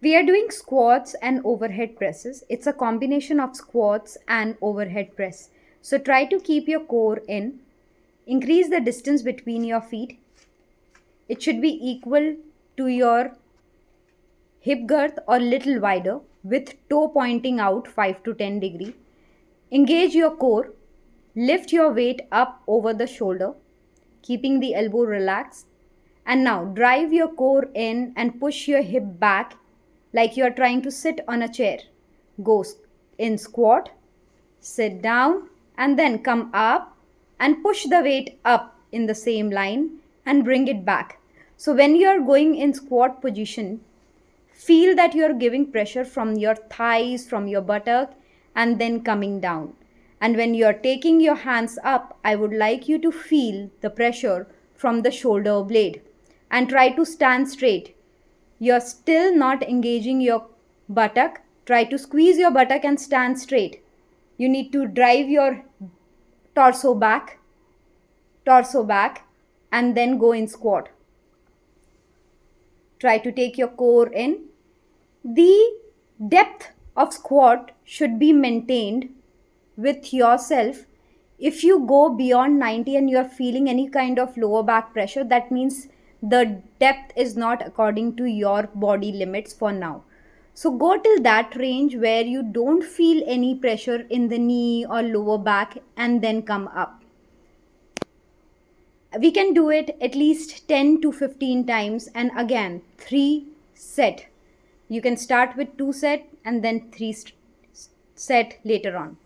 We are doing squats and overhead presses. It's a combination of squats and overhead press. So try to keep your core in. Increase the distance between your feet. It should be equal to your hip girth or little wider with toe pointing out 5 to 10 degree. Engage your core. Lift your weight up over the shoulder, keeping the elbow relaxed. And now drive your core in and push your hip back like you are trying to sit on a chair. Go in squat, sit down, and then come up and push the weight up in the same line and bring it back. So when you are going in squat position, feel that you are giving pressure from your thighs, from your buttock, and then coming down. And when you are taking your hands up, I would like you to feel the pressure from the shoulder blade and try to stand straight. You're still not engaging your buttock. Try to squeeze your buttock and stand straight. You need to drive your torso back, and then go in squat. Try to take your core in. The depth of squat should be maintained with yourself. If you go beyond 90 and you're feeling any kind of lower back pressure, that means the depth is not according to your body limits for now. So go till that range where you don't feel any pressure in the knee or lower back and then come up. We can do it at least 10 to 15 times, and again 3 set. You can start with 2 set and then 3 set later on.